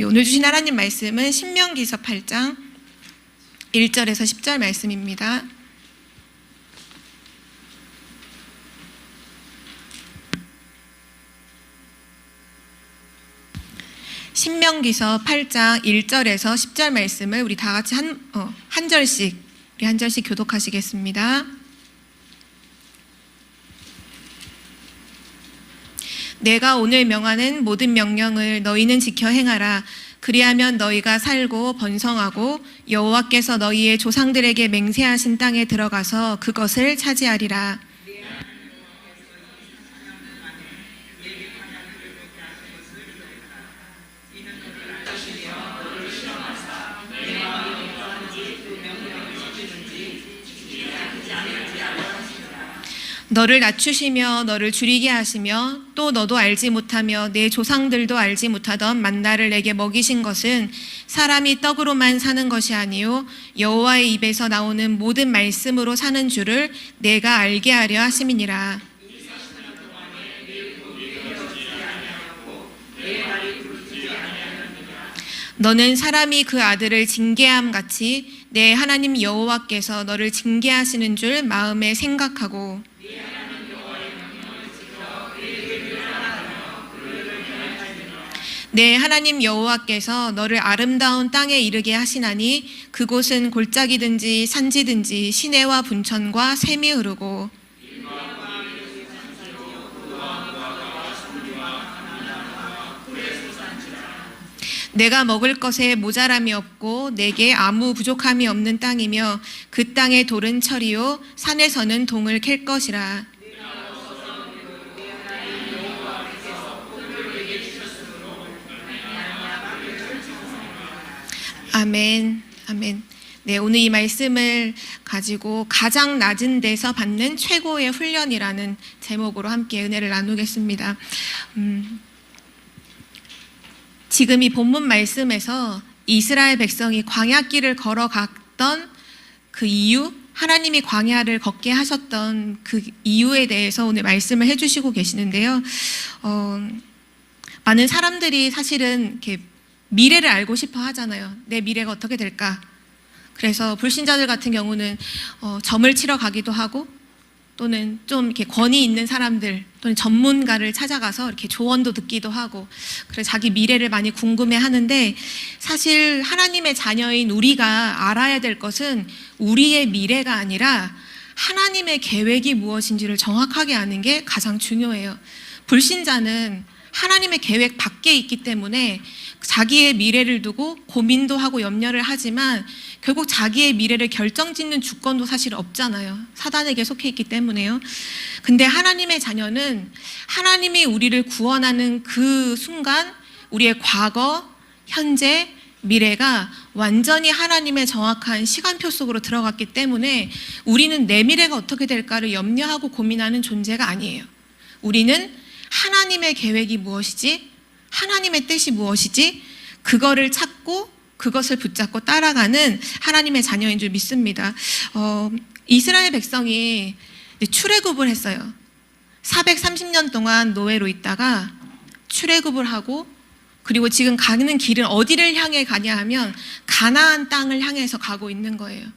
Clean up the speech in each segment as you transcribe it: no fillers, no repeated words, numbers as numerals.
오늘 주신 하나님 말씀은 신명기서 8장 1절에서 10절 말씀입니다. 신명기서 8장 1절에서 10절 말씀을 우리 다 같이 한 절씩 교독하시겠습니다. 내가 오늘 명하는 모든 명령을 너희는 지켜 행하라. 그리하면 너희가 살고 번성하고 여호와께서 너희의 조상들에게 맹세하신 땅에 들어가서 그것을 차지하리라. 너를 낮추시며 너를 줄이게 하시며 또 너도 알지 못하며 내 조상들도 알지 못하던 만나를 내게 먹이신 것은 사람이 떡으로만 사는 것이 아니요 여호와의 입에서 나오는 모든 말씀으로 사는 줄을 내가 알게 하려 하심이니라. 너는 사람이 그 아들을 징계함 같이 내 하나님 여호와께서 너를 징계하시는 줄 마음에 생각하고 내 하나님 여호와께서 너를 아름다운 땅에 이르게 하시나니 그곳은 골짜기든지 산지든지 시내와 분천과 샘이 흐르고 내가 먹을 것에 모자람이 없고 내게 아무 부족함이 없는 땅이며 그 땅의 돌은 철이요 산에서는 동을 캘 것이라. 아멘. 아멘. 네, 오늘 이 말씀을 가지고 가장 낮은 데서 받는 최고의 훈련이라는 제목으로 함께 은혜를 나누겠습니다. 지금 이 본문 말씀에서 이스라엘 백성이 광야길을 걸어갔던 그 이유, 하나님이 광야를 걷게 하셨던 그 이유에 대해서 오늘 말씀을 해주시고 계시는데요. 많은 사람들이 사실은 이렇게 미래를 알고 싶어 하잖아요. 내 미래가 어떻게 될까? 그래서 불신자들 같은 경우는 점을 치러 가기도 하고 또는 좀 이렇게 권위 있는 사람들 또는 전문가를 찾아가서 이렇게 조언도 듣기도 하고 그래서 자기 미래를 많이 궁금해 하는데 사실 하나님의 자녀인 우리가 알아야 될 것은 우리의 미래가 아니라 하나님의 계획이 무엇인지를 정확하게 아는 게 가장 중요해요. 불신자는 하나님의 계획 밖에 있기 때문에 자기의 미래를 두고 고민도 하고 염려를 하지만 결국 자기의 미래를 결정짓는 주권도 사실 없잖아요. 사단에게 속해 있기 때문에요. 근데 하나님의 자녀는 하나님이 우리를 구원하는 그 순간 우리의 과거, 현재, 미래가 완전히 하나님의 정확한 시간표 속으로 들어갔기 때문에 우리는 내 미래가 어떻게 될까를 염려하고 고민하는 존재가 아니에요. 우리는 하나님의 계획이 무엇이지? 하나님의 뜻이 무엇이지? 그거를 찾고 그것을 붙잡고 따라가는 하나님의 자녀인 줄 믿습니다. 이스라엘 백성이 출애굽을 했어요. 430년 동안 노예로 있다가 출애굽을 하고 그리고 지금 가는 길은 어디를 향해 가냐 하면 가나안 땅을 향해서 가고 있는 거예요.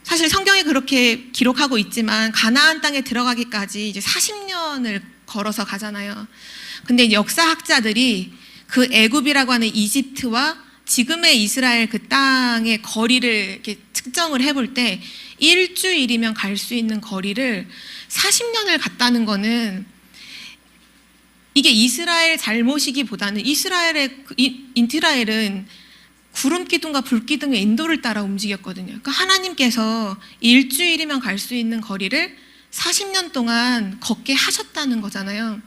사실 성경에 그렇게 기록하고 있지만 가나안 땅에 들어가기까지 이제 40년을 걸어서 가잖아요. 근데 역사학자들이 그 애굽이라고 하는 이집트와 지금의 이스라엘 그 땅의 거리를 이렇게 측정을 해볼 때 일주일이면 갈 수 있는 거리를 40년을 갔다는 거는 이게 이스라엘 잘못이기보다는 이스라엘은 구름기둥과 불기둥의 인도를 따라 움직였거든요. 그러니까 하나님께서 일주일이면 갈 수 있는 거리를 40년 동안 걷게 하셨다는 거잖아요.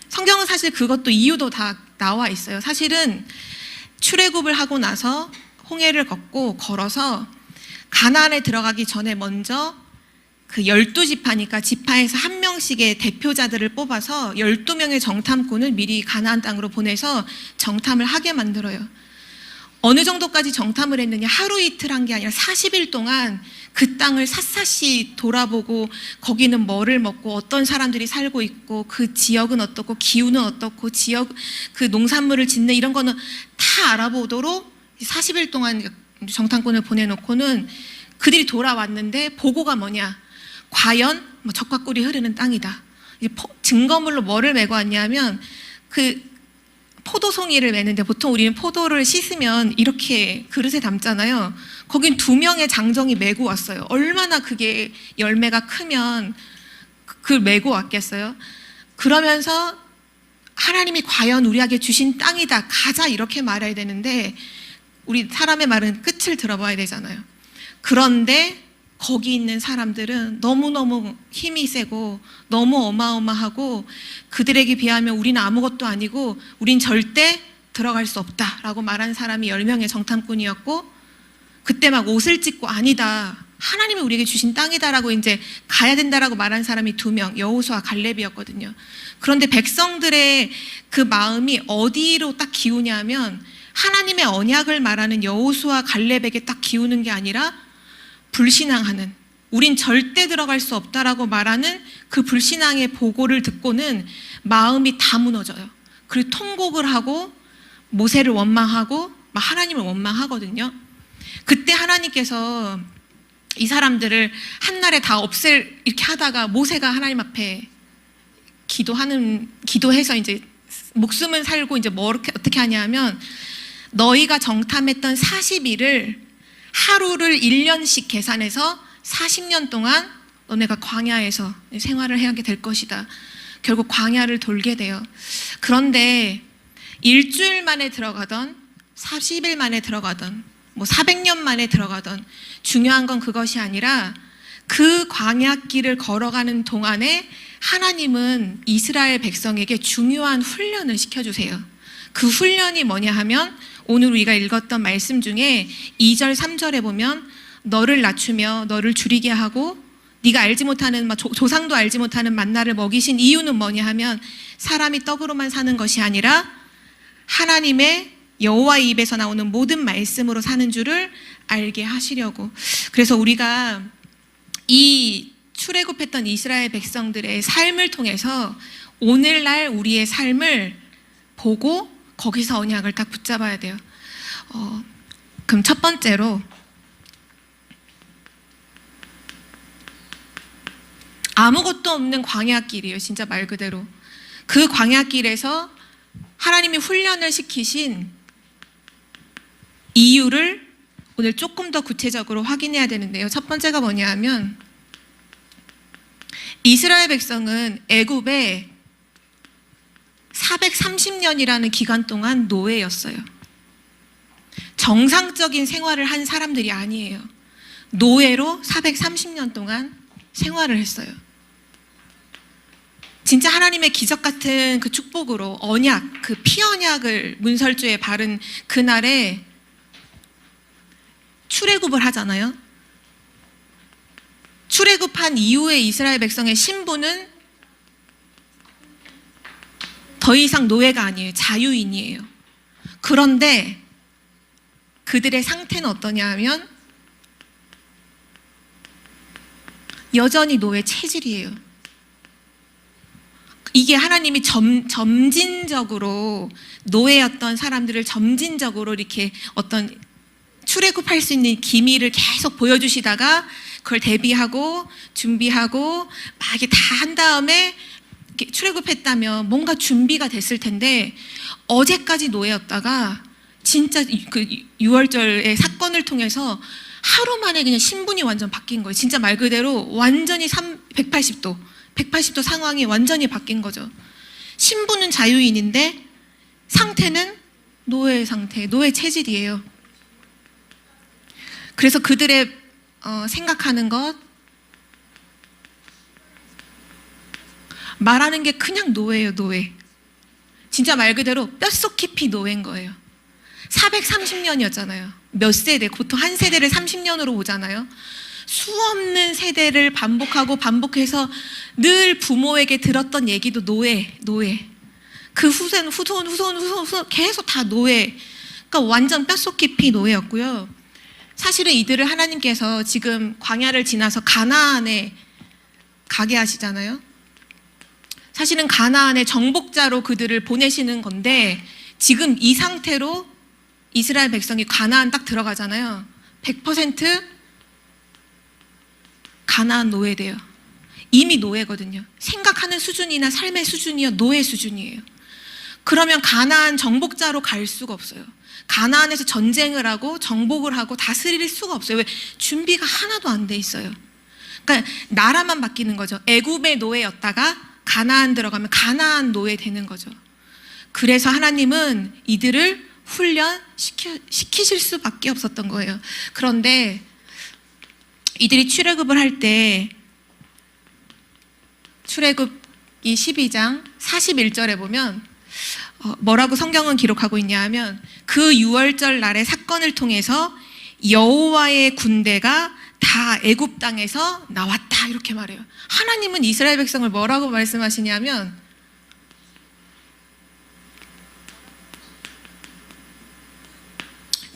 성경은 사실 그것도 이유도 다 나와 있어요. 사실은 출애굽을 하고 나서 홍해를 걸어서 가나안에 들어가기 전에 먼저 그 12지파니까 지파에서 한 명씩의 대표자들을 뽑아서 12명의 정탐꾼을 미리 가나안 땅으로 보내서 정탐을 하게 만들어요. 어느 정도까지 정탐을 했느냐, 하루 이틀 한 게 아니라 40일 동안 그 땅을 샅샅이 돌아보고 거기는 뭐를 먹고 어떤 사람들이 살고 있고 그 지역은 어떻고 기후는 어떻고 지역 그 농산물을 짓는 이런 거는 다 알아보도록 40일 동안 정탐꾼을 보내놓고는 그들이 돌아왔는데 보고가 뭐냐, 과연 뭐 젖과 꿀이 흐르는 땅이다. 증거물로 뭐를 메고 왔냐면 그 포도송이를 매는데, 보통 우리는 포도를 씻으면 이렇게 그릇에 담잖아요. 거긴 2명의 장정이 메고 왔어요. 얼마나 그게 열매가 크면 그걸 메고 왔겠어요. 그러면서 하나님이 과연 우리에게 주신 땅이다, 가자, 이렇게 말해야 되는데 우리 사람의 말은 끝을 들어봐야 되잖아요. 그런데 거기 있는 사람들은 너무너무 힘이 세고 너무 어마어마하고 그들에게 비하면 우리는 아무것도 아니고 우린 절대 들어갈 수 없다라고 말한 사람이 10명의 정탐꾼이었고, 그때 막 옷을 찢고 아니다, 하나님이 우리에게 주신 땅이다라고 이제 가야 된다라고 말한 사람이 2명, 여호수아, 갈렙이었거든요. 그런데 백성들의 그 마음이 어디로 딱 기우냐면 하나님의 언약을 말하는 여호수아, 갈렙에게 딱 기우는 게 아니라 불신앙하는, 우린 절대 들어갈 수 없다라고 말하는 그 불신앙의 보고를 듣고는 마음이 다 무너져요. 그리고 통곡을 하고 모세를 원망하고 막 하나님을 원망하거든요. 그때 하나님께서 이 사람들을 한날에 다 없앨 이렇게 하다가 모세가 하나님 앞에 기도해서 이제 목숨을 살고 이제 뭐 어떻게 하냐면, 너희가 정탐했던 40일을 하루를 1년씩 계산해서 40년 동안 너네가 광야에서 생활을 해야 될 것이다. 결국 광야를 돌게 돼요. 그런데 일주일 만에 들어가던 40일 만에 들어가던 뭐 400년 만에 들어가던, 중요한 건 그것이 아니라 그 광야길을 걸어가는 동안에 하나님은 이스라엘 백성에게 중요한 훈련을 시켜주세요. 그 훈련이 뭐냐 하면 오늘 우리가 읽었던 말씀 중에 2절 3절에 보면 너를 낮추며 너를 줄이게 하고 네가 알지 못하는 조상도 알지 못하는 만나를 먹이신 이유는 뭐냐 하면 사람이 떡으로만 사는 것이 아니라 하나님의 여호와의 입에서 나오는 모든 말씀으로 사는 줄을 알게 하시려고. 그래서 우리가 이 출애굽했던 이스라엘 백성들의 삶을 통해서 오늘날 우리의 삶을 보고 거기서 언약을 딱 붙잡아야 돼요. 그럼 첫 번째로 아무것도 없는 광야길이에요. 진짜 말 그대로. 그 광야길에서 하나님이 훈련을 시키신 이유를 오늘 조금 더 구체적으로 확인해야 되는데요. 첫 번째가 뭐냐 하면 이스라엘 백성은 애굽에 430년이라는 기간 동안 노예였어요. 정상적인 생활을 한 사람들이 아니에요. 노예로 430년 동안 생활을 했어요. 진짜 하나님의 기적 같은 그 축복으로 언약, 그 피언약을 문설주에 바른 그날에 출애굽을 하잖아요. 출애굽한 이후에 이스라엘 백성의 신분은 더 이상 노예가 아니에요. 자유인이에요. 그런데 그들의 상태는 어떠냐 하면 여전히 노예 체질이에요. 이게 하나님이 점진적으로 노예였던 사람들을 점진적으로 이렇게 어떤 출애굽할 수 있는 기미를 계속 보여주시다가 그걸 대비하고 준비하고 막 이게 다 한 다음에 출애굽했다면 뭔가 준비가 됐을 텐데 어제까지 노예였다가 진짜 그 6월절의 사건을 통해서 하루 만에 그냥 신분이 완전 바뀐 거예요. 진짜 말 그대로 완전히 180도 상황이 완전히 바뀐 거죠. 신분은 자유인인데 상태는 노예 상태, 노예 체질이에요. 그래서 그들의 생각하는 것, 말하는 게 그냥 노예예요, 노예. 진짜 말 그대로 뼛속 깊이 노예인 거예요. 430년이었잖아요. 몇 세대, 보통 한 세대를 30년으로 보잖아요. 수없는 세대를 반복해서 늘 부모에게 들었던 얘기도 노예. 그 후손 계속 다 노예. 그러니까 완전 뼛속 깊이 노예였고요. 사실은 이들을 하나님께서 지금 광야를 지나서 가나안에 가게 하시잖아요. 사실은 가나안의 정복자로 그들을 보내시는 건데 지금 이 상태로 이스라엘 백성이 가나안 딱 들어가잖아요. 100% 가나안 노예돼요. 이미 노예거든요. 생각하는 수준이나 삶의 수준이요, 노예 수준이에요. 그러면 가나안 정복자로 갈 수가 없어요. 가나안에서 전쟁을 하고 정복을 하고 다스릴 수가 없어요. 왜? 준비가 하나도 안 돼 있어요. 그러니까 나라만 바뀌는 거죠. 애굽의 노예였다가 가나안 들어가면 가나안 노예 되는 거죠. 그래서 하나님은 이들을 훈련시키실 수밖에 없었던 거예요. 그런데 이들이 출애굽을 할 때 출애굽기 12장 41절에 보면 뭐라고 성경은 기록하고 있냐 하면 그 유월절 날의 사건을 통해서 여호와의 군대가 다 애굽 땅에서 나왔다 이렇게 말해요. 하나님은 이스라엘 백성을 뭐라고 말씀하시냐면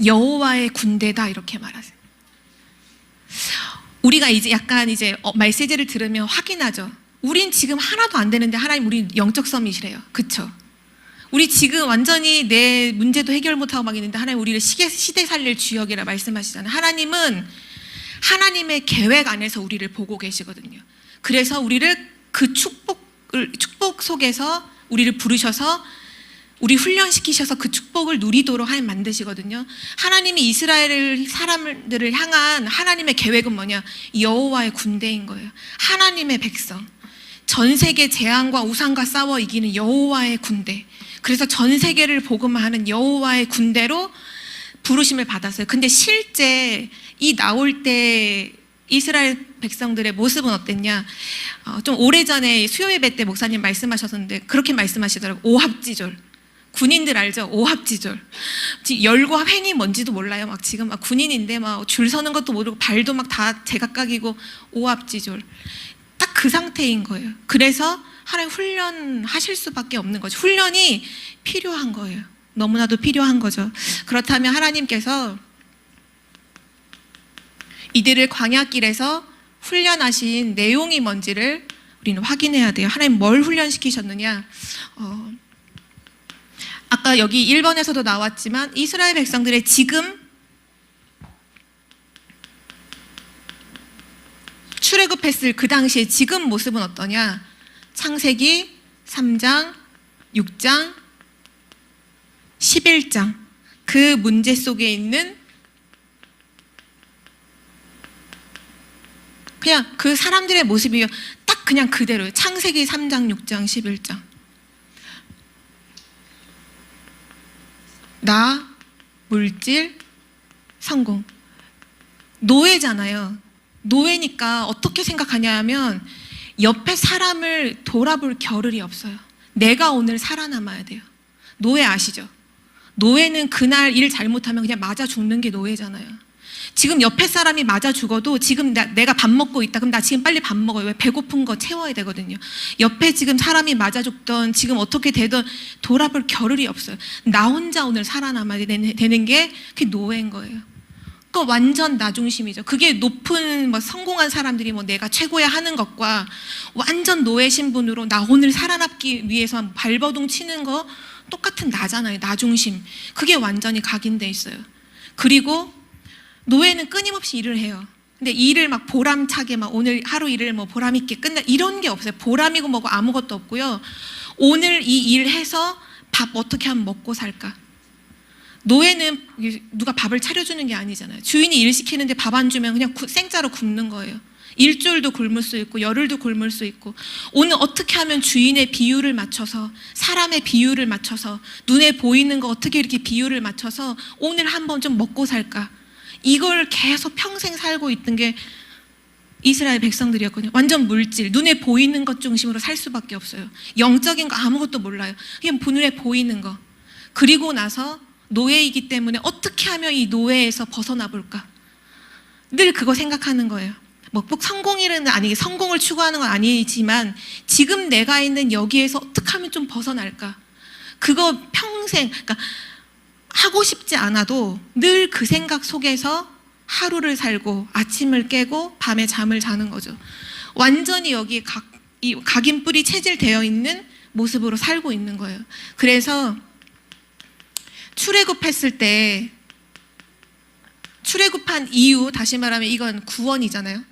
여호와의 군대다 이렇게 말하세요. 우리가 이제 약간 메시지를 들으면 확인하죠. 우린 지금 하나도 안 되는데 하나님 우리 영적 서밋이래요. 그쵸? 우리 지금 완전히 내 문제도 해결 못하고 막 있는데 하나님 우리를 시대 살릴 주역이라 말씀하시잖아요. 하나님은 하나님의 계획 안에서 우리를 보고 계시거든요. 그래서 우리를 그 축복 속에서 우리를 부르셔서 우리 훈련시키셔서 그 축복을 누리도록 하나님 만드시거든요. 하나님이 이스라엘 사람들을 향한 하나님의 계획은 뭐냐? 여호와의 군대인 거예요. 하나님의 백성. 전 세계 재앙과 우상과 싸워 이기는 여호와의 군대. 그래서 전 세계를 복음화하는 여호와의 군대로 부르심을 받았어요. 근데 실제 이 나올 때 이스라엘 백성들의 모습은 어땠냐? 좀 오래전에 수요예배 때 목사님 말씀하셨는데 그렇게 말씀하시더라고요. 오합지졸. 군인들 알죠? 오합지졸. 열과 횡이 뭔지도 몰라요. 막 지금 막 군인인데 막 줄 서는 것도 모르고 발도 막 다 제각각이고 오합지졸. 딱 그 상태인 거예요. 그래서 하나님 훈련하실 수밖에 없는 거죠. 훈련이 필요한 거예요. 너무나도 필요한 거죠. 그렇다면 하나님께서 이들을 광야길에서 훈련하신 내용이 뭔지를 우리는 확인해야 돼요. 하나님 뭘 훈련시키셨느냐? 아까 여기 1번에서도 나왔지만 이스라엘 백성들의 지금 출애굽했을 그 당시에 지금 모습은 어떠냐? 창세기 3장, 6장, 11장 그 문제 속에 있는 그냥 그 사람들의 모습이 딱 그냥 그대로예요. 창세기 3장, 6장, 11장. 나, 물질, 성공. 노예잖아요. 노예니까 어떻게 생각하냐 하면 옆에 사람을 돌아볼 겨를이 없어요. 내가 오늘 살아남아야 돼요. 노예 아시죠? 노예는 그날 일 잘못하면 그냥 맞아 죽는 게 노예잖아요. 지금 옆에 사람이 맞아 죽어도 지금 내가 밥 먹고 있다. 그럼 나 지금 빨리 밥 먹어요. 왜? 배고픈 거 채워야 되거든요. 옆에 지금 사람이 맞아 죽던 지금 어떻게 되든 돌아볼 겨를이 없어요. 나 혼자 오늘 살아남아야 되는 게 그게 노예인 거예요. 그거 완전 나 중심이죠. 그게 높은 성공한 사람들이 내가 최고야 하는 것과 완전 노예 신분으로 나 오늘 살아남기 위해서 발버둥 치는 거 똑같은 나잖아요. 나 중심. 그게 완전히 각인돼 있어요. 그리고 노예는 끊임없이 일을 해요. 근데 일을 보람차게 오늘 하루 일을 보람있게 끝내 이런 게 없어요. 보람이고 뭐고 아무것도 없고요. 오늘 이 일 해서 밥 어떻게 하면 먹고 살까? 노예는 누가 밥을 차려주는 게 아니잖아요. 주인이 일 시키는데 밥 안 주면 그냥 생짜로 굶는 거예요. 일주일도 굶을 수 있고 열흘도 굶을 수 있고 오늘 어떻게 하면 주인의 비율을 맞춰서 사람의 비율을 맞춰서 눈에 보이는 거 어떻게 이렇게 비율을 맞춰서 오늘 한번 좀 먹고 살까? 이걸 계속 평생 살고 있던 게 이스라엘 백성들이었거든요. 완전 물질, 눈에 보이는 것 중심으로 살 수밖에 없어요. 영적인 거 아무것도 몰라요. 그냥 눈에 보이는 거. 그리고 나서 노예이기 때문에 어떻게 하면 이 노예에서 벗어나 볼까? 늘 그거 생각하는 거예요. 꼭 성공이라는 아니 성공을 추구하는 건 아니지만 지금 내가 있는 여기에서 어떻게 하면 좀 벗어날까? 그거 평생 그러니까 하고 싶지 않아도 늘 그 생각 속에서 하루를 살고 아침을 깨고 밤에 잠을 자는 거죠. 완전히 여기에 각인뿔이 체질되어 있는 모습으로 살고 있는 거예요. 그래서 출애굽했을 때, 출애굽한 이유, 다시 말하면 이건 구원이잖아요.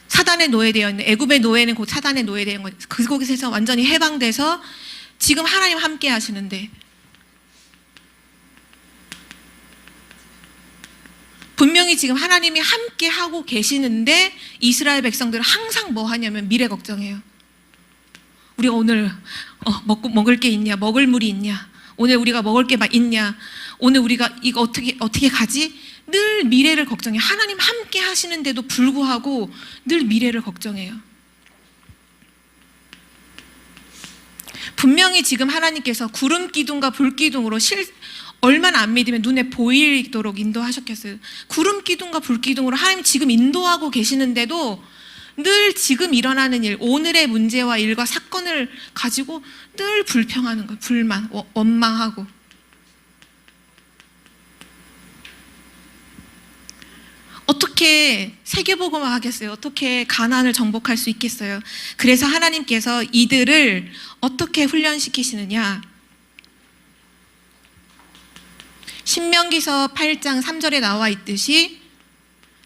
사단에 노예되어 있는, 애굽의 노예는 곧 사단에 노예되어 있는 거예요. 그곳에서 완전히 해방돼서 지금 하나님 함께 하시는데, 분명히 지금 하나님이 함께 하고 계시는데 이스라엘 백성들은 항상 뭐 하냐면 미래 걱정해요. 우리가 오늘 먹을 게 있냐, 먹을 물이 있냐, 오늘 우리가 먹을 게 있냐, 오늘 우리가 이거 어떻게 가지? 늘 미래를 걱정해요. 하나님 함께 하시는데도 불구하고 늘 미래를 걱정해요. 분명히 지금 하나님께서 구름 기둥과 불 기둥으로 얼마나 안 믿으면 눈에 보이도록 인도하셨겠어요. 구름 기둥과 불 기둥으로 하나님 지금 인도하고 계시는데도 늘 지금 일어나는 일, 오늘의 문제와 일과 사건을 가지고 늘 불평하는 거예요. 불만, 원망하고. 어떻게 세계복음화 하겠어요? 어떻게 가나안을 정복할 수 있겠어요? 그래서 하나님께서 이들을 어떻게 훈련시키시느냐? 신명기서 8장 3절에 나와 있듯이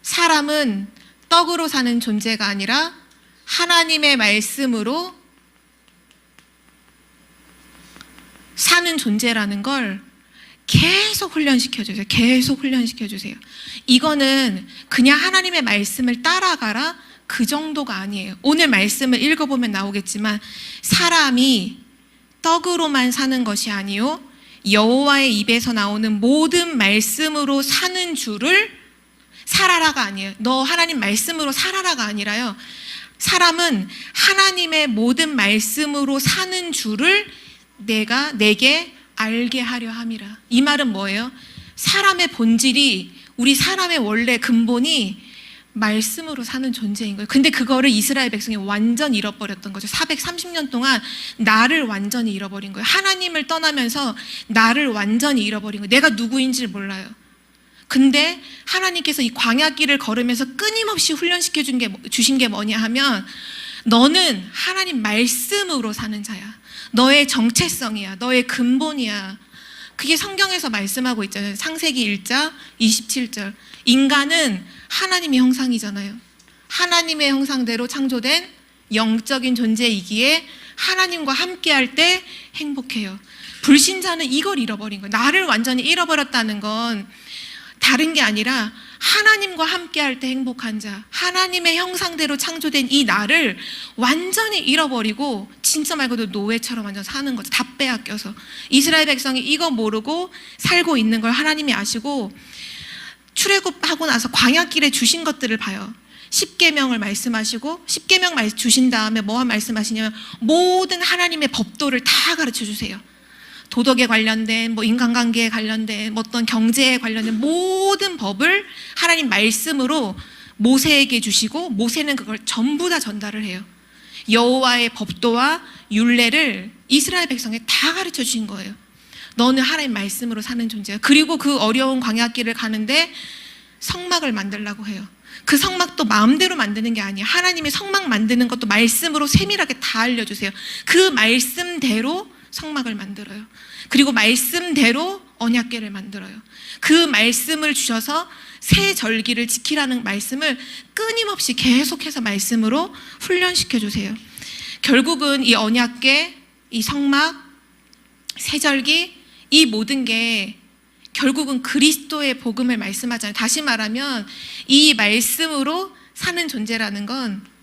사람은 떡으로 사는 존재가 아니라 하나님의 말씀으로 사는 존재라는 걸 계속 훈련시켜주세요. 계속 훈련시켜주세요. 이거는 그냥 하나님의 말씀을 따라가라 그 정도가 아니에요. 오늘 말씀을 읽어보면 나오겠지만 사람이 떡으로만 사는 것이 아니요 여호와의 입에서 나오는 모든 말씀으로 사는 줄을 살아라가 아니에요. 너 하나님 말씀으로 살아라가 아니라요. 사람은 하나님의 모든 말씀으로 사는 줄을 내게 알게 하려 함이라. 이 말은 뭐예요? 사람의 본질이, 우리 사람의 원래 근본이 말씀으로 사는 존재인 거예요. 근데 그거를 이스라엘 백성이 완전 잃어버렸던 거죠. 430년 동안 나를 완전히 잃어버린 거예요. 하나님을 떠나면서 나를 완전히 잃어버린 거예요. 내가 누구인지를 몰라요. 근데 하나님께서 이 광야길을 걸으면서 끊임없이 훈련시켜 주신 게 뭐냐 하면 너는 하나님 말씀으로 사는 자야. 너의 정체성이야. 너의 근본이야. 그게 성경에서 말씀하고 있잖아요. 창세기 1장 27절. 인간은 하나님의 형상이잖아요. 하나님의 형상대로 창조된 영적인 존재이기에 하나님과 함께할 때 행복해요. 불신자는 이걸 잃어버린 거예요. 나를 완전히 잃어버렸다는 건 다른 게 아니라 하나님과 함께할 때 행복한 자, 하나님의 형상대로 창조된 이 나를 완전히 잃어버리고 진짜 말 그대로 노예처럼 완전 사는 거죠. 다 빼앗겨서. 이스라엘 백성이 이거 모르고 살고 있는 걸 하나님이 아시고 출애굽하고 나서 광야길에 주신 것들을 봐요. 10계명을 말씀하시고 10계명 주신 다음에 뭐 말씀하시냐면 모든 하나님의 법도를 다 가르쳐 주세요. 도덕에 관련된, 인간관계에 관련된, 어떤 경제에 관련된 모든 법을 하나님 말씀으로 모세에게 주시고 모세는 그걸 전부 다 전달을 해요. 여호와의 법도와 율례를 이스라엘 백성에 다 가르쳐 주신 거예요. 너는 하나님 말씀으로 사는 존재야. 그리고 그 어려운 광야길을 가는데 성막을 만들라고 해요. 그 성막도 마음대로 만드는 게 아니에요. 하나님의 성막 만드는 것도 말씀으로 세밀하게 다 알려주세요. 그 말씀대로 성막을 만들어요. 그리고 말씀대로 언약궤를 만들어요. 그 말씀을 주셔서 새 절기를 지키라는 말씀을 끊임없이 계속해서 말씀으로 훈련시켜 주세요. 결국은 이 언약궤, 이 성막, 새 절기, 이 모든 게 결국은 그리스도의 복음을 말씀하잖아요. 다시 말하면 이 말씀으로 사는 존재라는 건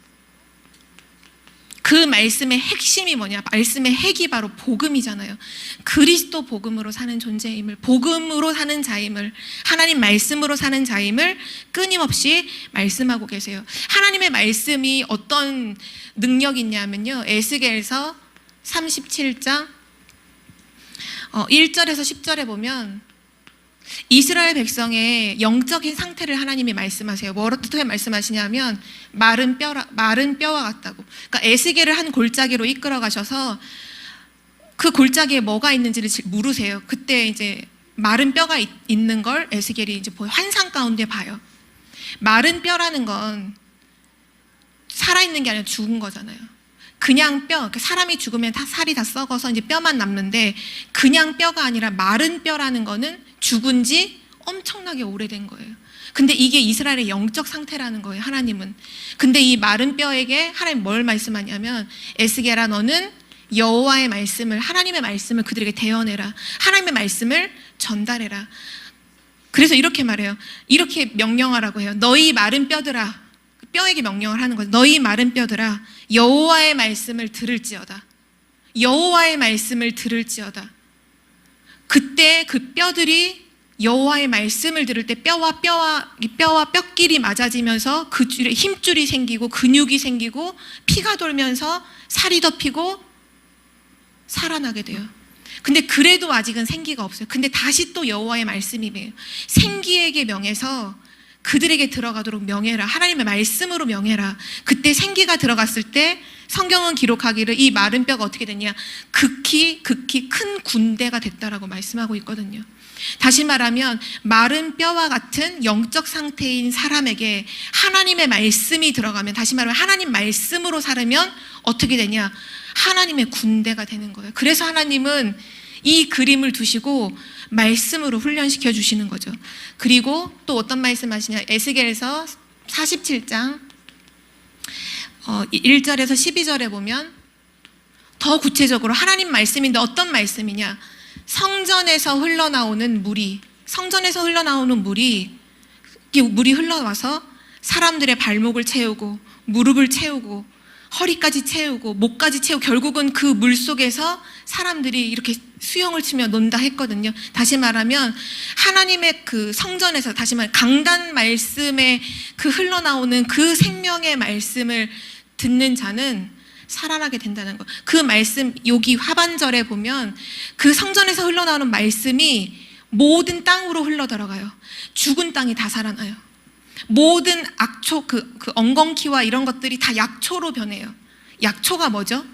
그 말씀의 핵심이 뭐냐? 말씀의 핵이 바로 복음이잖아요. 그리스도 복음으로 사는 존재임을, 복음으로 사는 자임을, 하나님 말씀으로 사는 자임을 끊임없이 말씀하고 계세요. 하나님의 말씀이 어떤 능력이 있냐면요. 에스겔서 37장 1절에서 10절에 보면 이스라엘 백성의 영적인 상태를 하나님이 말씀하세요. 뭐 어떻게 말씀하시냐면 마른 뼈와 같다고. 그러니까 에스겔을 한 골짜기로 이끌어 가셔서 그 골짜기에 뭐가 있는지를 물으세요. 그때 이제 마른 뼈가 있는 걸 에스겔이 이제 환상 가운데 봐요. 마른 뼈라는 건 살아있는 게 아니라 죽은 거잖아요. 그냥 뼈, 사람이 죽으면 다 살이 다 썩어서 이제 뼈만 남는데 그냥 뼈가 아니라 마른 뼈라는 거는 죽은 지 엄청나게 오래된 거예요. 근데 이게 이스라엘의 영적 상태라는 거예요, 하나님은. 근데 이 마른 뼈에게 하나님 뭘 말씀하냐면 에스겔아 너는 여호와의 말씀을, 하나님의 말씀을 그들에게 대언해라. 하나님의 말씀을 전달해라. 그래서 이렇게 말해요. 이렇게 명령하라고 해요. 너희 마른 뼈들아, 뼈에게 명령을 하는 거죠. 너희 마른 뼈들아 여호와의 말씀을 들을지어다. 여호와의 말씀을 들을지어다. 그때 그 뼈들이 여호와의 말씀을 들을 때 뼈와 뼈끼리 맞아지면서 그 줄에 힘줄이 생기고 근육이 생기고 피가 돌면서 살이 덮이고 살아나게 돼요. 근데 그래도 아직은 생기가 없어요. 근데 다시 또 여호와의 말씀이에요. 생기에게 명해서 그들에게 들어가도록 명해라. 하나님의 말씀으로 명해라. 그때 생기가 들어갔을 때 성경은 기록하기를 이 마른 뼈가 어떻게 됐냐? 극히 큰 군대가 됐다라고 말씀하고 있거든요. 다시 말하면 마른 뼈와 같은 영적 상태인 사람에게 하나님의 말씀이 들어가면, 다시 말하면 하나님 말씀으로 살으면 어떻게 되냐? 하나님의 군대가 되는 거예요. 그래서 하나님은 이 그림을 두시고 말씀으로 훈련시켜 주시는 거죠. 그리고 또 어떤 말씀 하시냐? 에스겔에서 47장 1절에서 12절에 보면 더 구체적으로 하나님 말씀인데 어떤 말씀이냐? 성전에서 흘러나오는 물이 흘러와서 사람들의 발목을 채우고 무릎을 채우고 허리까지 채우고 목까지 채우고 결국은 그 물 속에서 사람들이 이렇게 수영을 치며 논다 했거든요. 다시 말하면 하나님의 그 성전에서, 다시 말하면 강단 말씀에 그 흘러나오는 그 생명의 말씀을 듣는 자는 살아나게 된다는 거. 그 말씀 여기 하반절에 보면 그 성전에서 흘러나오는 말씀이 모든 땅으로 흘러들어가요. 죽은 땅이 다 살아나요. 모든 악초, 그 엉겅퀴와 이런 것들이 다 약초로 변해요. 약초가 뭐죠?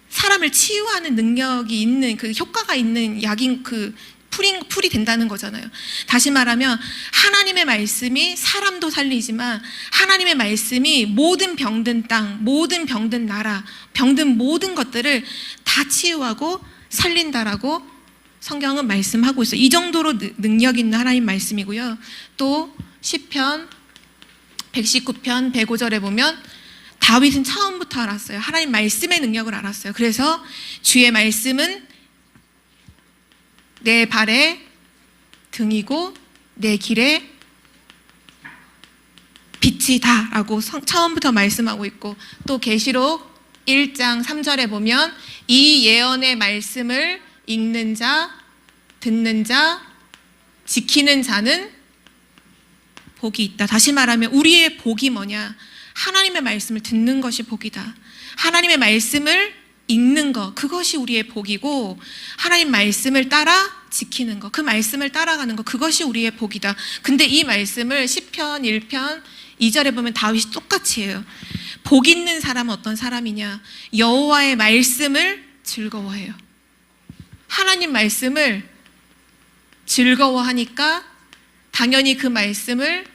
사람을 치유하는 능력이 있는, 그 효과가 있는 약인, 그 풀이 된다는 거잖아요. 다시 말하면 하나님의 말씀이 사람도 살리지만 하나님의 말씀이 모든 병든 땅, 모든 병든 나라, 병든 모든 것들을 다 치유하고 살린다라고 성경은 말씀하고 있어요. 이 정도로 능력 있는 하나님 말씀이고요. 또 시편 119편 105절에 보면 다윗은 처음부터 알았어요. 하나님 말씀의 능력을 알았어요. 그래서 주의 말씀은 내 발의 등이고 내 길의 빛이다 라고 처음부터 말씀하고 있고, 또 계시록 1장 3절에 보면 이 예언의 말씀을 읽는 자, 듣는 자, 지키는 자는 복이 있다. 다시 말하면 우리의 복이 뭐냐? 하나님의 말씀을 듣는 것이 복이다. 하나님의 말씀을 읽는 것, 그것이 우리의 복이고, 하나님 말씀을 따라 지키는 것, 그 말씀을 따라가는 것, 그것이 우리의 복이다. 근데 이 말씀을 시편 1편 2절에 보면 다윗이 똑같이 해요. 복 있는 사람은 어떤 사람이냐? 여호와의 말씀을 즐거워해요. 하나님 말씀을 즐거워하니까 당연히 그 말씀을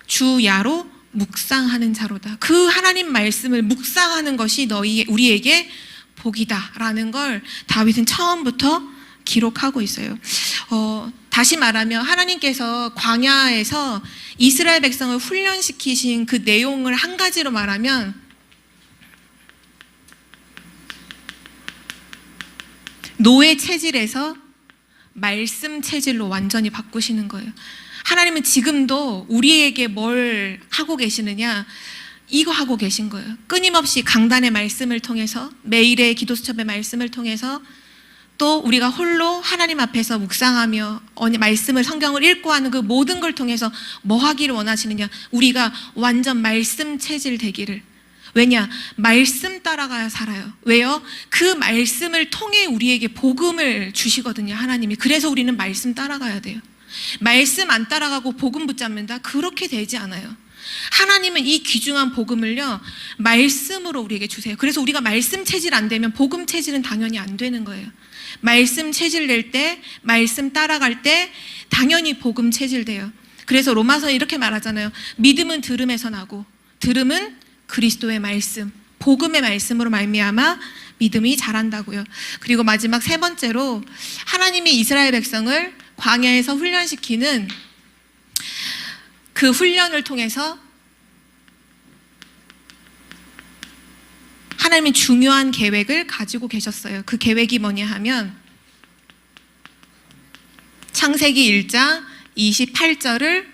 주야로 묵상하는 자로다. 그 하나님 말씀을 묵상하는 것이 우리에게 복이다라는 걸 다윗은 처음부터 기록하고 있어요. 다시 말하면 하나님께서 광야에서 이스라엘 백성을 훈련시키신 그 내용을 한 가지로 말하면 노예 체질에서 말씀 체질로 완전히 바꾸시는 거예요. 하나님은 지금도 우리에게 뭘 하고 계시느냐? 이거 하고 계신 거예요. 끊임없이 강단의 말씀을 통해서, 매일의 기도 수첩의 말씀을 통해서, 또 우리가 홀로 하나님 앞에서 묵상하며 말씀을, 성경을 읽고 하는 그 모든 걸 통해서 뭐 하기를 원하시느냐? 우리가 완전 말씀 체질 되기를. 왜냐? 말씀 따라가야 살아요. 왜요? 그 말씀을 통해 우리에게 복음을 주시거든요, 하나님이. 그래서 우리는 말씀 따라가야 돼요. 말씀 안 따라가고 복음 붙잡는다? 그렇게 되지 않아요. 하나님은 이 귀중한 복음을요, 말씀으로 우리에게 주세요. 그래서 우리가 말씀 체질 안 되면 복음 체질은 당연히 안 되는 거예요. 말씀 체질 낼 때, 말씀 따라갈 때 당연히 복음 체질 돼요. 그래서 로마서에 이렇게 말하잖아요. 믿음은 들음에서 나고 들음은 그리스도의 말씀, 복음의 말씀으로 말미암아 믿음이 자란다고요. 그리고 마지막 세 번째로 하나님이 이스라엘 백성을 광야에서 훈련시키는 그 훈련을 통해서 하나님이 중요한 계획을 가지고 계셨어요. 그 계획이 뭐냐 하면 창세기 1장 28절을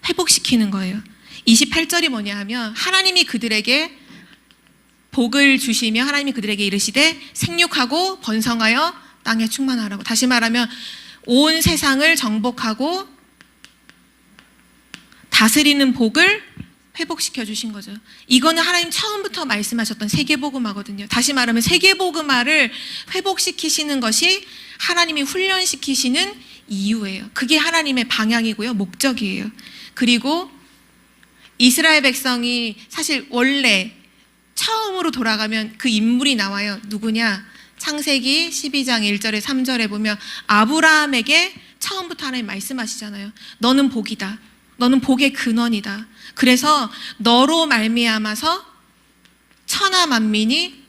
회복시키는 거예요. 28절이 뭐냐 하면 하나님이 그들에게 복을 주시며 하나님이 그들에게 이르시되 생육하고 번성하여 땅에 충만하라고. 다시 말하면 온 세상을 정복하고 다스리는 복을 회복시켜 주신 거죠. 이거는 하나님 처음부터 말씀하셨던 세계복음화거든요. 다시 말하면 세계복음화를 회복시키시는 것이 하나님이 훈련시키시는 이유예요. 그게 하나님의 방향이고요, 목적이에요. 그리고 이스라엘 백성이 사실 원래 처음으로 돌아가면 그 인물이 나와요. 누구냐? 창세기 12장 1절에 3절에 보면 아브라함에게 처음부터 하나님 말씀하시잖아요. 너는 복이다. 너는 복의 근원이다. 그래서 너로 말미암아서 천하 만민이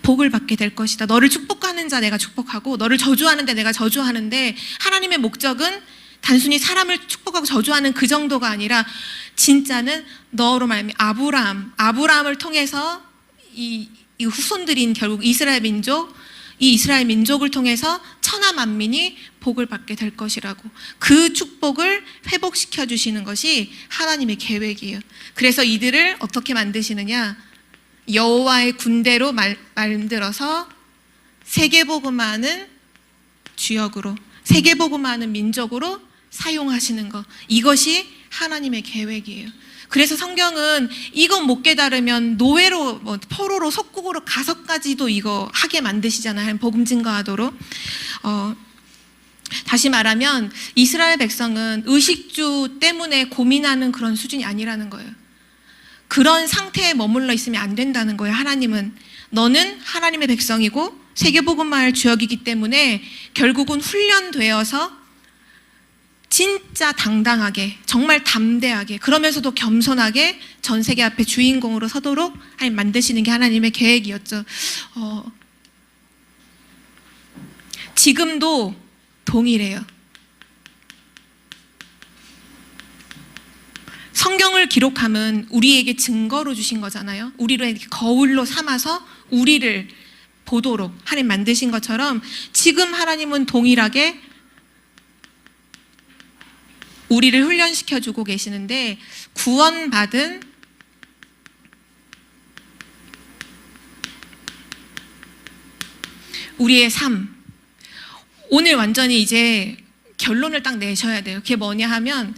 복을 받게 될 것이다. 너를 축복하는 자 내가 축복하고 너를 저주하는 데 내가 저주하는데, 하나님의 목적은 단순히 사람을 축복하고 저주하는 그 정도가 아니라 진짜는 너로 말미 아브라함을 통해서 이 후손들인 결국 이스라엘 민족, 이 이스라엘 민족을 통해서 천하 만민이 복을 받게 될 것이라고, 그 축복을 회복시켜 주시는 것이 하나님의 계획이에요. 그래서 이들을 어떻게 만드시느냐? 여호와의 군대로 만들어서 세계복음화하는 주역으로, 세계복음화하는 민족으로 사용하시는 것, 이것이 하나님의 계획이에요. 그래서 성경은 이건 못 깨달으면 노예로, 포로로, 속국으로 가서까지도 이거 하게 만드시잖아요. 복음 증거하도록. 다시 말하면 이스라엘 백성은 의식주 때문에 고민하는 그런 수준이 아니라는 거예요. 그런 상태에 머물러 있으면 안 된다는 거예요. 하나님은 너는 하나님의 백성이고 세계복음화할 주역이기 때문에 결국은 훈련되어서 진짜 당당하게, 정말 담대하게, 그러면서도 겸손하게 전 세계 앞에 주인공으로 서도록 하나님 만드시는 게 하나님의 계획이었죠. 지금도 동일해요. 성경을 기록함은 우리에게 증거로 주신 거잖아요. 우리를 거울로 삼아서 우리를 보도록 하나님 만드신 것처럼 지금 하나님은 동일하게 우리를 훈련시켜주고 계시는데, 구원받은 우리의 삶, 오늘 완전히 이제 결론을 딱 내셔야 돼요. 그게 뭐냐 하면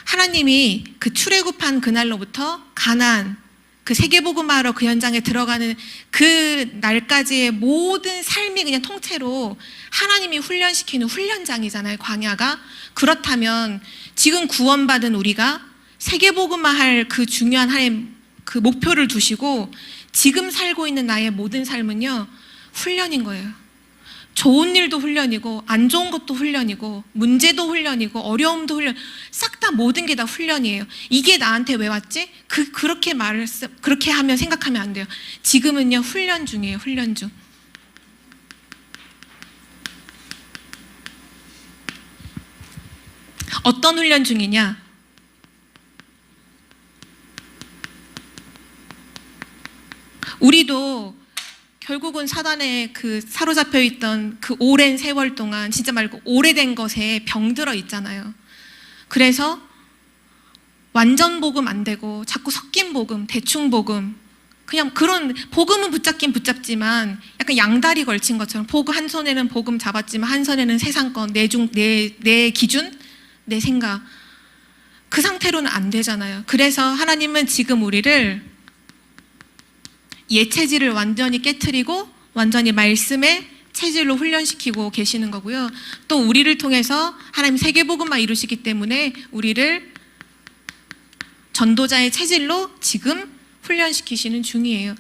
하나님이 그 출애굽한 그날로부터 가나안, 그 세계복음화로 그 현장에 들어가는 그 날까지의 모든 삶이 그냥 통째로 하나님이 훈련시키는 훈련장이잖아요, 광야가. 그렇다면 지금 구원받은 우리가 세계복음화할 그 중요한 하나님 그 목표를 두시고 지금 살고 있는 나의 모든 삶은요, 훈련인 거예요. 좋은 일도 훈련이고 안 좋은 것도 훈련이고 문제도 훈련이고 어려움도 훈련, 싹 다 모든 게 다 훈련이에요. 이게 나한테 왜 왔지? 그렇게 하면 생각하면 안 돼요. 지금은요, 훈련 중이에요. 훈련 중. 어떤 훈련 중이냐? 우리도 결국은 사단에 그 사로잡혀 있던 그 오랜 세월 동안, 진짜 말고 오래된 것에 병들어 있잖아요. 그래서 완전 복음 안 되고 자꾸 섞인 복음, 대충 복음, 그냥 그런 복음은 붙잡긴 붙잡지만 약간 양다리 걸친 것처럼 복음 한 손에는 복음 잡았지만 한 손에는 세상권, 내 기준, 내 생각, 그 상태로는 안 되잖아요. 그래서 하나님은 지금 우리를 예체질을 완전히 깨트리고 완전히 말씀에 체질로 훈련시키고 계시는 거고요. 또 우리를 통해서 하나님 세계복음만 이루시기 때문에 우리를 전도자의 체질로 지금 훈련시키시는 중이에요.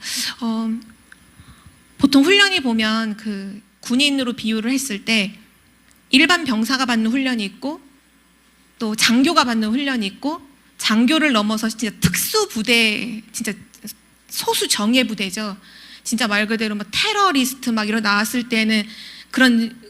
보통 훈련이 보면 그 군인으로 비유를 했을 때 일반 병사가 받는 훈련이 있고 또 장교가 받는 훈련이 있고 장교를 넘어서 진짜 특수부대, 진짜 소수 정예 부대죠. 진짜 말 그대로 막 테러리스트 막 이런 나왔을 때는 그런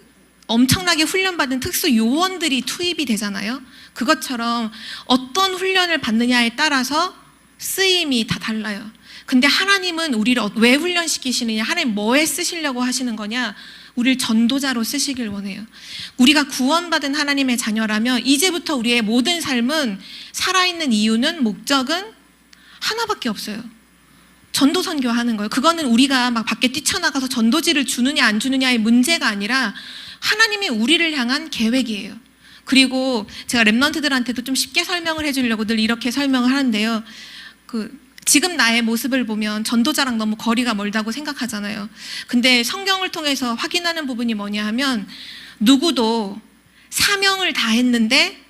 엄청나게 훈련받은 특수 요원들이 투입이 되잖아요. 그것처럼 어떤 훈련을 받느냐에 따라서 쓰임이 다 달라요. 근데 하나님은 우리를 왜 훈련시키시느냐, 하나님 뭐에 쓰시려고 하시는 거냐, 우리를 전도자로 쓰시길 원해요. 우리가 구원받은 하나님의 자녀라면 이제부터 우리의 모든 삶은 살아있는 이유는, 목적은 하나밖에 없어요. 전도 선교하는 거예요. 그거는 우리가 막 밖에 뛰쳐나가서 전도지를 주느냐 안 주느냐의 문제가 아니라 하나님이 우리를 향한 계획이에요. 그리고 제가 랩런트들한테도 좀 쉽게 설명을 해주려고 늘 이렇게 설명을 하는데요. 지금 나의 모습을 보면 전도자랑 너무 거리가 멀다고 생각하잖아요. 근데 성경을 통해서 확인하는 부분이 뭐냐 하면 누구도 사명을 다 했는데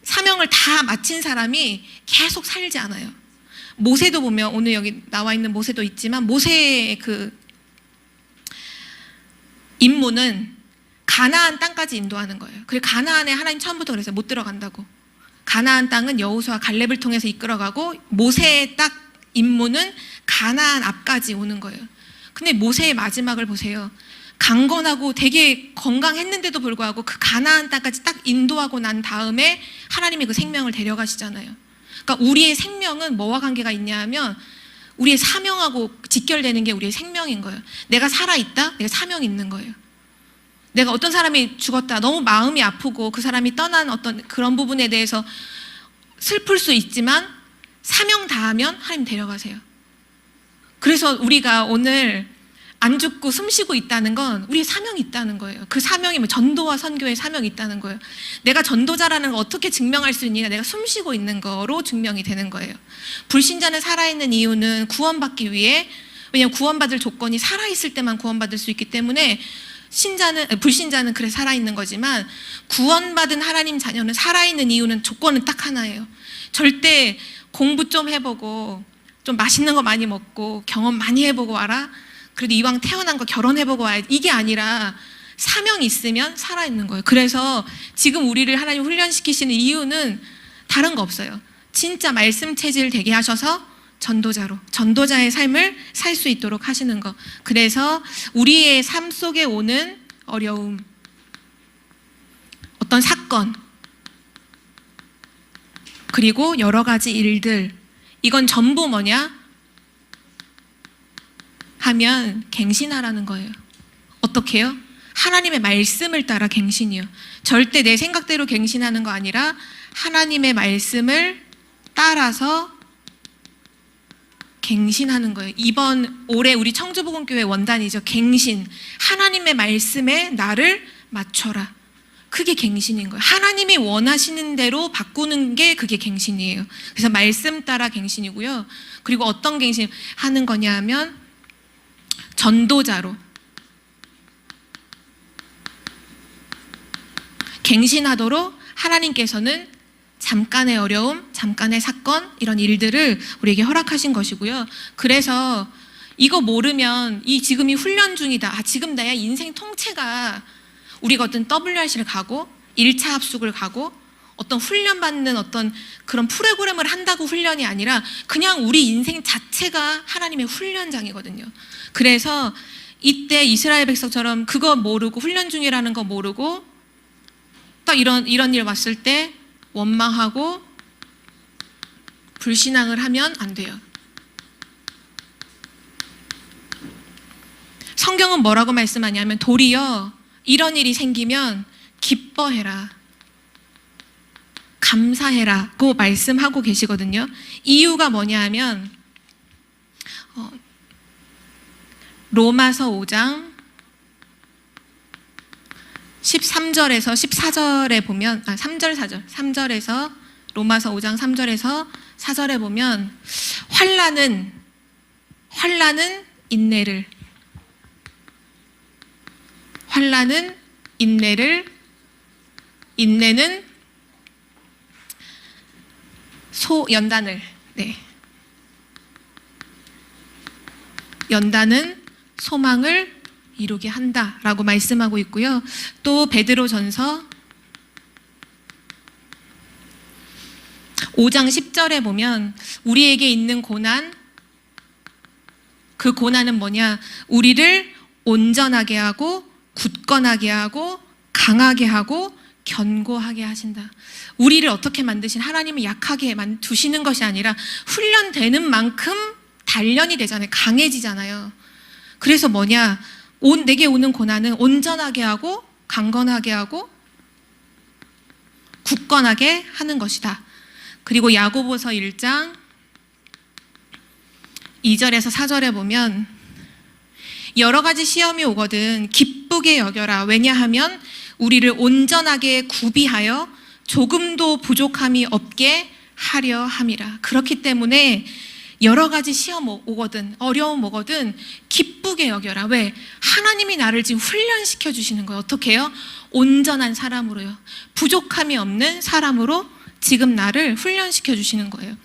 사명을 다 마친 사람이 계속 살지 않아요. 모세도 보면, 오늘 여기 나와 있는 모세도 있지만 모세의 그 임무는 가나안 땅까지 인도하는 거예요. 그리고 가나안에 하나님 처음부터 그랬어요. 못 들어간다고. 가나안 땅은 여호수아 갈렙을 통해서 이끌어가고 모세의 딱 임무는 가나안 앞까지 오는 거예요. 근데 모세의 마지막을 보세요. 강건하고 되게 건강했는데도 불구하고 그 가나안 땅까지 딱 인도하고 난 다음에 하나님이 그 생명을 데려가시잖아요. 그러니까 우리의 생명은 뭐와 관계가 있냐 하면 우리의 사명하고 직결되는 게 우리의 생명인 거예요. 내가 살아있다? 내가 사명이 있는 거예요. 내가 어떤 사람이 죽었다, 너무 마음이 아프고 그 사람이 떠난 어떤 그런 부분에 대해서 슬플 수 있지만 사명 다하면 하나님 데려가세요. 그래서 우리가 오늘 안 죽고 숨 쉬고 있다는 건 우리의 사명이 있다는 거예요. 그 사명이 뭐 전도와 선교의 사명이 있다는 거예요. 내가 전도자라는 걸 어떻게 증명할 수 있느냐, 내가 숨 쉬고 있는 거로 증명이 되는 거예요. 불신자는 살아있는 이유는 구원받기 위해, 왜냐하면 구원받을 조건이 살아있을 때만 구원받을 수 있기 때문에 불신자는 그래 살아있는 거지만 구원받은 하나님 자녀는 살아있는 이유는, 조건은 딱 하나예요. 절대 공부 좀 해보고 좀 맛있는 거 많이 먹고 경험 많이 해보고 와라, 그래도 이왕 태어난 거 결혼해보고 와야, 이게 아니라 사명이 있으면 살아있는 거예요. 그래서 지금 우리를 하나님 훈련시키시는 이유는 다른 거 없어요. 진짜 말씀 체질 되게 하셔서 전도자의 삶을 살 수 있도록 하시는 거. 그래서 우리의 삶 속에 오는 어려움, 어떤 사건, 그리고 여러 가지 일들, 이건 전부 뭐냐 하면 갱신하라는 거예요. 어떻게 해요? 하나님의 말씀을 따라 갱신이요. 절대 내 생각대로 갱신하는 거 아니라 하나님의 말씀을 따라서 갱신하는 거예요. 이번 올해 우리 청주복음교회 원단이죠. 갱신. 하나님의 말씀에 나를 맞춰라. 그게 갱신인 거예요. 하나님이 원하시는 대로 바꾸는 게 그게 갱신이에요. 그래서 말씀 따라 갱신이고요. 그리고 어떤 갱신 하는 거냐 하면 전도자로 갱신하도록 하나님께서는 잠깐의 어려움, 잠깐의 사건, 이런 일들을 우리에게 허락하신 것이고요. 그래서 이거 모르면 지금이 훈련 중이다. 지금 나의 인생 통째가 우리가 어떤 WRC를 가고 1차 합숙을 가고 어떤 훈련받는 어떤 그런 프로그램을 한다고 훈련이 아니라 그냥 우리 인생 자체가 하나님의 훈련장이거든요. 그래서 이때 이스라엘 백성처럼 그거 모르고 훈련 중이라는 거 모르고 딱 이런 일 왔을 때 원망하고 불신앙을 하면 안 돼요. 성경은 뭐라고 말씀하냐면 도리어 이런 일이 생기면 기뻐해라, 감사해라고 말씀하고 계시거든요. 이유가 뭐냐 하면 로마서 5장 13절에서 14절에 보면 3절 4절 3절에서 로마서 5장 3절에서 4절에 보면 환난은 인내를, 환난은 인내를, 인내는 연단을, 연단은 소망을 이루게 한다라고 말씀하고 있고요. 또 베드로전서 5장 10절에 보면 우리에게 있는 고난, 그 고난은 뭐냐? 우리를 온전하게 하고 굳건하게 하고 강하게 하고 견고하게 하신다. 우리를 어떻게 만드신, 하나님은 약하게 두시는 것이 아니라 훈련되는 만큼 단련이 되잖아요. 강해지잖아요. 그래서 뭐냐? 내게 오는 고난은 온전하게 하고 강건하게 하고 굳건하게 하는 것이다. 그리고 야고보서 1장 2절에서 4절에 보면 여러 가지 시험이 오거든 기쁘게 여겨라. 왜냐하면 우리를 온전하게 구비하여 조금도 부족함이 없게 하려 함이라. 그렇기 때문에 여러 가지 시험 오거든, 어려움 오거든 기쁘게 여겨라. 왜? 하나님이 나를 지금 훈련시켜 주시는 거예요. 어떻게 해요? 온전한 사람으로요. 부족함이 없는 사람으로 지금 나를 훈련시켜 주시는 거예요.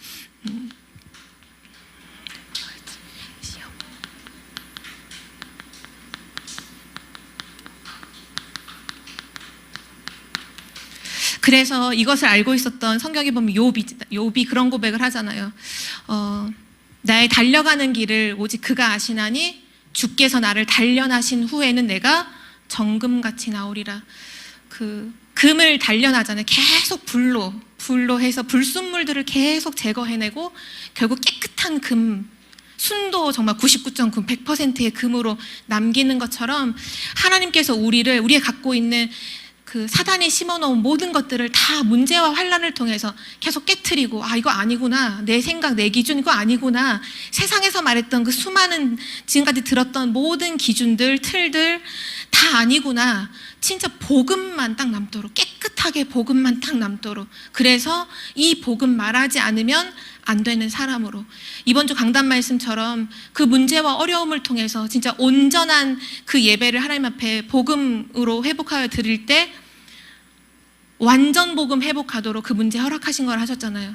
그래서 이것을 알고 있었던, 성경에 보면 욥이 그런 고백을 하잖아요. 나의 달려가는 길을 오직 그가 아시나니 주께서 나를 단련하신 후에는 내가 정금같이 나오리라. 그 금을 단련하잖아요. 계속 불로 해서 불순물들을 계속 제거해내고 결국 깨끗한 금, 순도 정말 99.9, 100%의 금으로 남기는 것처럼 하나님께서 우리가 갖고 있는 그 사단이 심어놓은 모든 것들을 다 문제와 환난을 통해서 계속 깨트리고, 이거 아니구나, 내 생각, 내 기준 이거 아니구나, 세상에서 말했던 그 수많은 지금까지 들었던 모든 기준들, 틀들 다 아니구나, 진짜 복음만 딱 남도록, 깨끗하게 복음만 딱 남도록, 그래서 이 복음 말하지 않으면 안 되는 사람으로, 이번 주 강단 말씀처럼 그 문제와 어려움을 통해서 진짜 온전한 그 예배를 하나님 앞에 복음으로 회복하여 드릴 때 완전 복음 회복하도록 그 문제 허락하신 걸 하셨잖아요.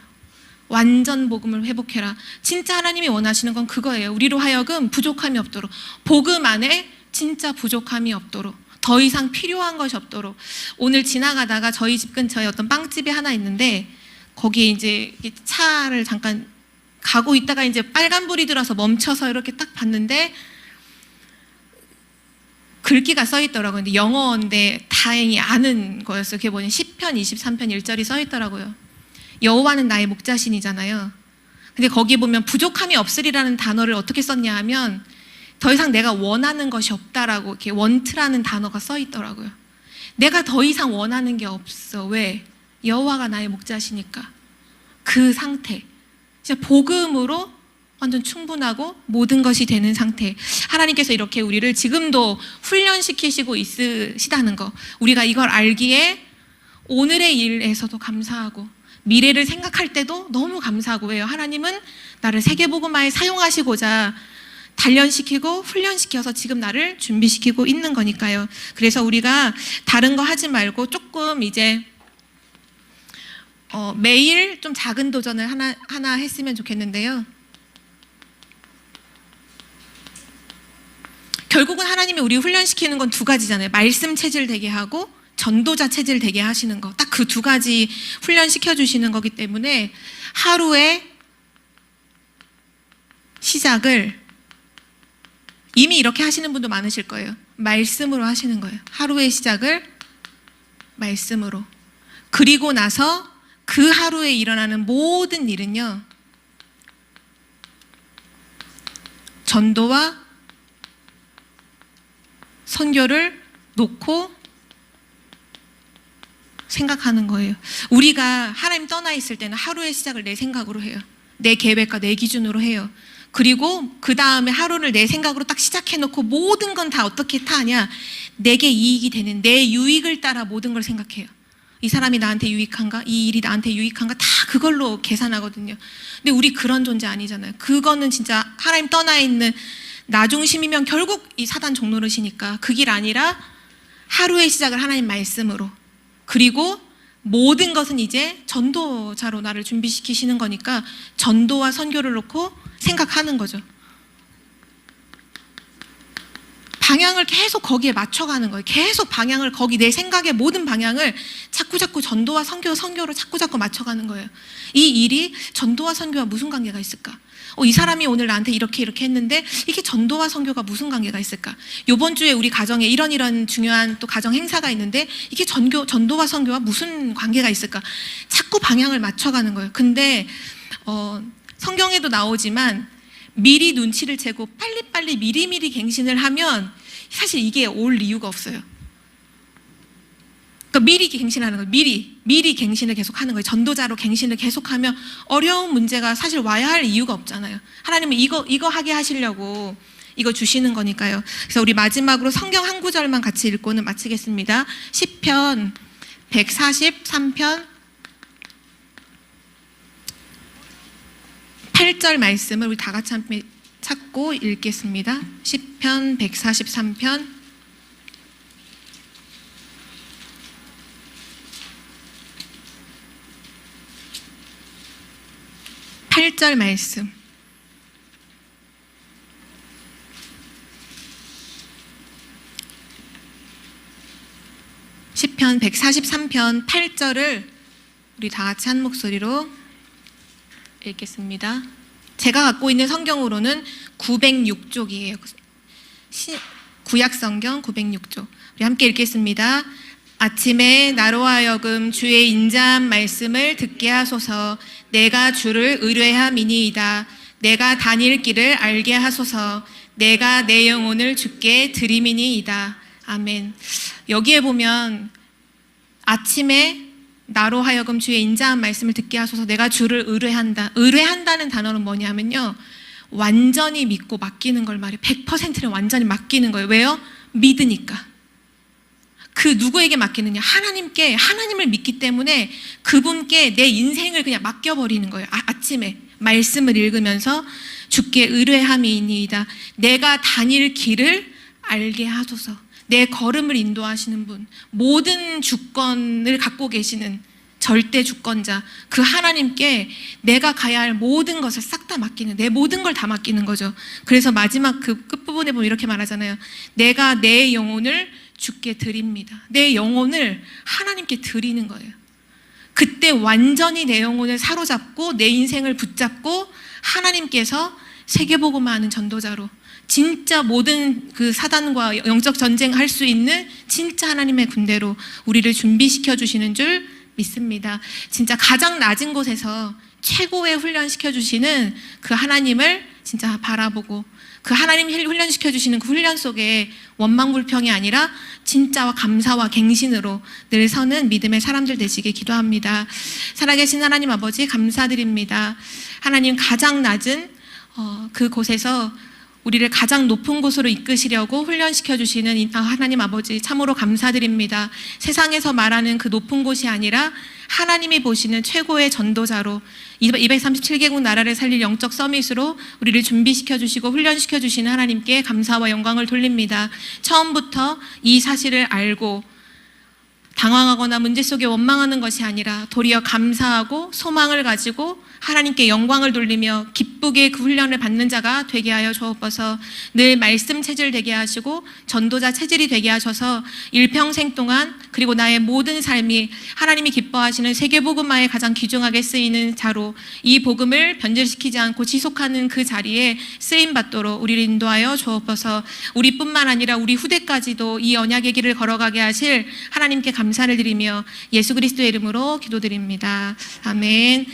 완전 복음을 회복해라. 진짜 하나님이 원하시는 건 그거예요. 우리로 하여금 부족함이 없도록, 복음 안에 진짜 부족함이 없도록, 더 이상 필요한 것이 없도록. 오늘 지나가다가 저희 집 근처에 어떤 빵집이 하나 있는데 거기에 이제 차를 잠깐 가고 있다가 이제 빨간불이 들어서 멈춰서 이렇게 딱 봤는데 글귀가 써 있더라고요. 근데 영어인데 다행히 아는 거였어요. 그게 뭐냐, 시편 23편 1절이 써 있더라고요. 여호와는 나의 목자신이잖아요. 근데 거기 보면 부족함이 없으리라는 단어를 어떻게 썼냐 하면 더 이상 내가 원하는 것이 없다라고, 이렇게 원트라는 단어가 써 있더라고요. 내가 더 이상 원하는 게 없어. 왜? 여호와가 나의 목자시니까. 그 상태, 진짜 복음으로 완전 충분하고 모든 것이 되는 상태. 하나님께서 이렇게 우리를 지금도 훈련시키시고 있으시다는 거, 우리가 이걸 알기에 오늘의 일에서도 감사하고 미래를 생각할 때도 너무 감사하고. 왜요? 하나님은 나를 세계복음화에 사용하시고자 단련시키고 훈련시켜서 지금 나를 준비시키고 있는 거니까요. 그래서 우리가 다른 거 하지 말고 조금 이제 매일 좀 작은 도전을 하나 했으면 좋겠는데요. 결국은 하나님이 우리 훈련시키는 건 두 가지잖아요. 말씀 체질 되게 하고 전도자 체질 되게 하시는 거. 딱 그 두 가지 훈련시켜 주시는 거기 때문에 하루의 시작을 이미 이렇게 하시는 분도 많으실 거예요. 말씀으로 하시는 거예요. 하루의 시작을 말씀으로. 그리고 나서 그 하루에 일어나는 모든 일은요, 전도와 선교를 놓고 생각하는 거예요. 우리가 하나님 떠나 있을 때는 하루의 시작을 내 생각으로 해요. 내 계획과 내 기준으로 해요. 그리고 그 다음에 하루를 내 생각으로 딱 시작해놓고 모든 건 다 어떻게 타냐, 내게 이익이 되는 내 유익을 따라 모든 걸 생각해요. 이 사람이 나한테 유익한가? 이 일이 나한테 유익한가? 다 그걸로 계산하거든요. 근데 우리 그런 존재 아니잖아요. 그거는 진짜 하나님 떠나 있는 나 중심이면 결국 이 사단 종노릇이니까 그 길 아니라 하루의 시작을 하나님 말씀으로, 그리고 모든 것은 이제 전도자로 나를 준비시키시는 거니까 전도와 선교를 놓고 생각하는 거죠. 방향을 계속 거기에 맞춰가는 거예요. 계속 방향을 거기, 내 생각의 모든 방향을 자꾸 전도와 선교로 자꾸 맞춰가는 거예요. 이 일이 전도와 선교와 무슨 관계가 있을까? 이 사람이 오늘 나한테 이렇게 했는데 이게 전도와 선교가 무슨 관계가 있을까? 이번 주에 우리 가정에 이런 중요한 또 가정 행사가 있는데 이게 전도와 선교와 무슨 관계가 있을까? 자꾸 방향을 맞춰가는 거예요. 근데 성경에도 나오지만 미리 눈치를 채고 빨리 미리 갱신을 하면 사실 이게 올 이유가 없어요. 그러니까 미리 갱신하는 거예요. 미리 갱신을 계속하는 거예요. 전도자로 갱신을 계속하면 어려운 문제가 사실 와야 할 이유가 없잖아요. 하나님은 이거 하게 하시려고 이거 주시는 거니까요. 그래서 우리 마지막으로 성경 한 구절만 같이 읽고는 마치겠습니다. 시편 143편 8절 말씀을 우리 다 같이 함께 찾고 읽겠습니다. 시편 143편 8절 말씀. 시편 143편 8절을 우리 다 같이 한 목소리로 읽겠습니다. 제가 갖고 있는 성경으로는 906쪽이에요. 구약 성경 906쪽. 우리 함께 읽겠습니다. 아침에 나로 하여금 주의 인자한 말씀을 듣게 하소서. 내가 주를 의뢰함이니이다. 내가 다닐 길을 알게 하소서. 내가 내 영혼을 주께 드림이니이다. 아멘. 여기에 보면 아침에 나로 하여금 주의 인자한 말씀을 듣게 하소서. 내가 주를 의뢰한다. 의뢰한다는 단어는 뭐냐면요, 완전히 믿고 맡기는 걸 말해요. 100%는 완전히 맡기는 거예요. 왜요? 믿으니까. 그 누구에게 맡기느냐? 하나님께. 하나님을 믿기 때문에 그분께 내 인생을 그냥 맡겨버리는 거예요. 아침에 말씀을 읽으면서 주께 의뢰함이니이다. 내가 다닐 길을 알게 하소서. 내 걸음을 인도하시는 분, 모든 주권을 갖고 계시는 절대 주권자, 그 하나님께 내가 가야 할 모든 것을 싹 다 맡기는, 내 모든 걸 다 맡기는 거죠. 그래서 마지막 그 끝부분에 보면 이렇게 말하잖아요. 내가 내 영혼을 주께 드립니다. 내 영혼을 하나님께 드리는 거예요. 그때 완전히 내 영혼을 사로잡고 내 인생을 붙잡고 하나님께서 세계복음화 하는 전도자로, 진짜 모든 그 사단과 영적 전쟁할 수 있는 진짜 하나님의 군대로 우리를 준비시켜 주시는 줄 믿습니다. 진짜 가장 낮은 곳에서 최고의 훈련시켜 주시는 그 하나님을 진짜 바라보고, 그 하나님 훈련시켜 주시는 그 훈련 속에 원망불평이 아니라 진짜와 감사와 갱신으로 늘 서는 믿음의 사람들 되시길 기도합니다. 살아계신 하나님 아버지 감사드립니다. 하나님 가장 낮은 그곳에서 우리를 가장 높은 곳으로 이끄시려고 훈련시켜 주시는 하나님 아버지 참으로 감사드립니다. 세상에서 말하는 그 높은 곳이 아니라 하나님이 보시는 최고의 전도자로 237개국 나라를 살릴 영적 서밋으로 우리를 준비시켜 주시고 훈련시켜 주시는 하나님께 감사와 영광을 돌립니다. 처음부터 이 사실을 알고 당황하거나 문제 속에 원망하는 것이 아니라 도리어 감사하고 소망을 가지고 하나님께 영광을 돌리며 기쁘게 그 훈련을 받는 자가 되게 하여 주옵소서. 늘 말씀 체질 되게 하시고 전도자 체질이 되게 하셔서 일평생 동안 그리고 나의 모든 삶이 하나님이 기뻐하시는 세계복음화에 가장 귀중하게 쓰이는 자로 이 복음을 변질시키지 않고 지속하는 그 자리에 쓰임받도록 우리를 인도하여 주옵소서. 우리뿐만 아니라 우리 후대까지도 이 언약의 길을 걸어가게 하실 하나님께 감사를 드리며 예수 그리스도의 이름으로 기도드립니다. 아멘.